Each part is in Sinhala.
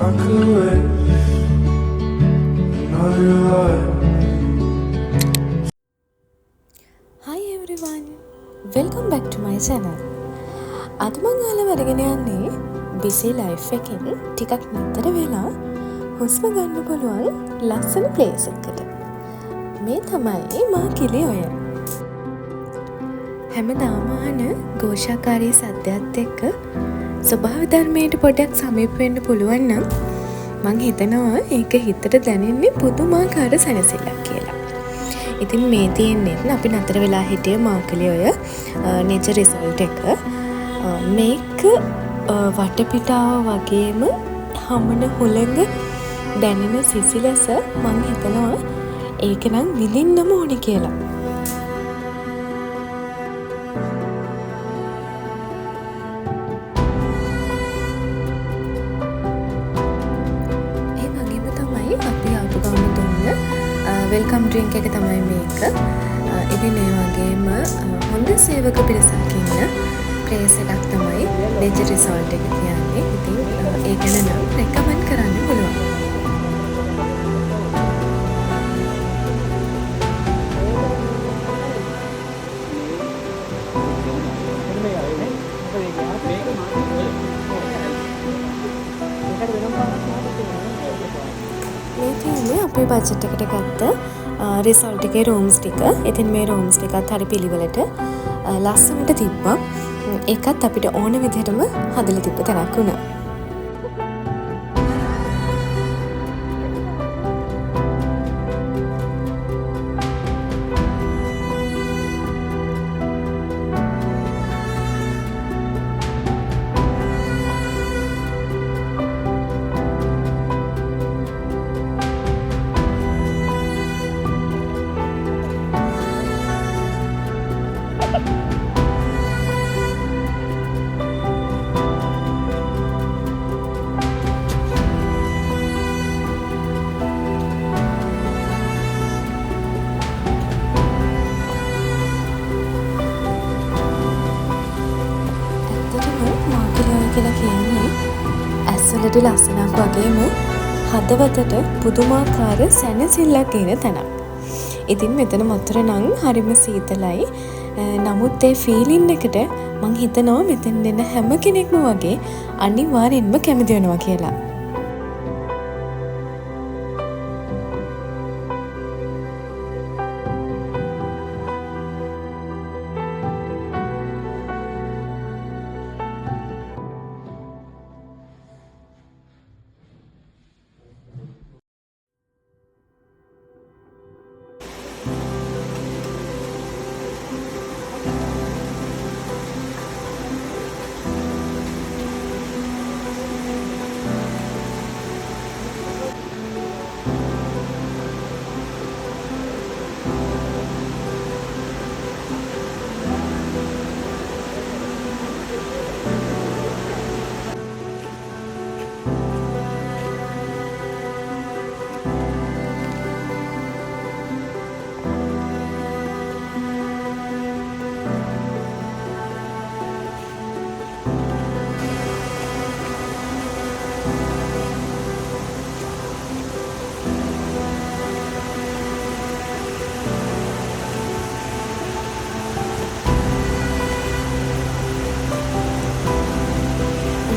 I could live another life. Hi everyone, welcome back to my channel. අද මම ඔයාලව අරගෙන යන්නේ busy life එකෙන් ටිකක් නිතර වෙලා හුස්ම ගන්න පුළුවන් ලස්සන place එකකට. මේ තමයි මාකිලි ඔය. හැමදාම අහන ഘോഷාකාරී සද්දයත් එක්ක ස්වභාව ධර්මයට පොඩ්ඩක් සමීප වෙන්න පුළුවන් නම් මං හිතනවා ඒක හිතට දැනෙන්නේ පුදුමාකාර සැනසෙල්ලක් කියලා. ඉතින් මේ තියෙන්නේ අපි නතර වෙලා හිටිය මාකලි ඔය nature resort එක. මේක වටපිටාව වගේම හමන හුළඟ දැනෙන සිසිලස මං හිතනවා ඒක නම් විඳින්නම ඕනේ කියලා. වෙල්කම් ඩ්‍රින්ක් එක තමයි මේක. ඉතින් ඒ වගේම හොඳ සේවක පිරිසක් ඉන්න ප්ලේස් එකක් තමයි nature resort එක කියන්නේ. ඉතින් ඒ ගැන නම් රෙකමන්ඩ් කරන්න පුළුවන්. මේ කියන්නේ අපේ බජට් එකට ගත්ත රිසෝට් එකේ රූම්ස් ටික. ඉතින් මේ රූම්ස් ටිකත් හරි පිළිවෙලට ලස්සනට තිබ්බා. ඒකත් අපිට ඕන විදිහටම හදලා තිබ්බ තැනක් වුණා. කියලා කියන්නේ ඇස්වලට ලස්සනක් වගේම හදවතට පුදුමාකාර සැනසෙල්ලක් දෙන තැනක්. ඉතින් මෙතන වතුර නම් හරිම සීතලයි. නමුත් ඒ ෆීලින් එකට මං හිතනවා මෙතන එන හැම කෙනෙක්ම වගේ අනිවාර්යෙන්ම කැමති වෙනවා කියලා.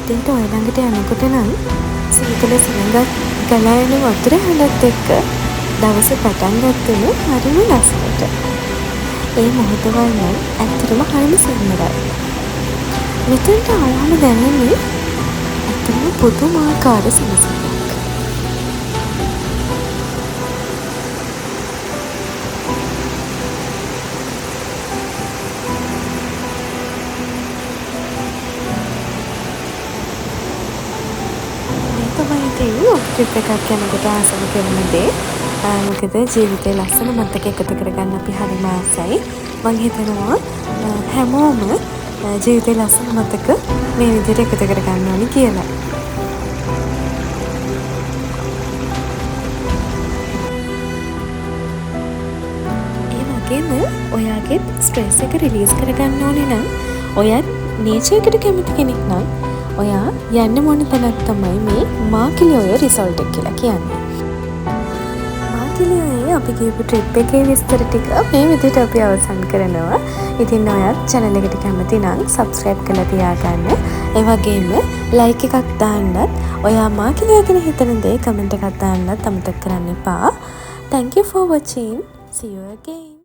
උදේට ඔය ළඟට යනකොට නම් සීතල සුළඟක් ගලා යන වතුර හඬත් එක්ක දවස පටන් ගත්තම හරිම ලස්සනට. ඒ මොහොතවල් නම් ඇත්තටම හරිම සුන්දරයි. මෙතනට ආවම දැනෙන්නේ ඇත්තටම පුදුමාකාර සුවසක්. ට්‍රිප් එකක් යනකොට ආසම කරන දේ. මොකද ජීවිතේ ලස්සන මතක එකතු කරගන්න අපි හරිම ආසයි. මං හිතනවා හැමෝම ජීවිතේ ලස්සන මතක මේ විදිහට එකතු කරගන්න ඕනි කියලා. ඒ වගේම ඔයාගේ ස්ට්‍රෙස් එක රිලීස් කරගන්න ඕනේ නම් ඔයත් නේචර් එකට කැමති කෙනෙක් නම් ඔයා යන්න මොන තැනක් තමයි මේ මාකිලිඔය රිසෝල්ට් එක කියලා කියන්නේ. මාකිලිඔයේ අපි ගිහපු ට්‍රිප් එකේ විස්තර ටික මේ විදිහට අපි අවසන් කරනවා. ඉතින් ඔයත් channel එකට කැමති නම් subscribe කරලා තියාගන්න. ඒ වගේම like එකක් දාන්නත්, ඔයා මාකිලිඔය ගැන හිතන දේ comment එකක් දාන්නත් අමතක කරන්න එපා. Thank you for watching. See you again.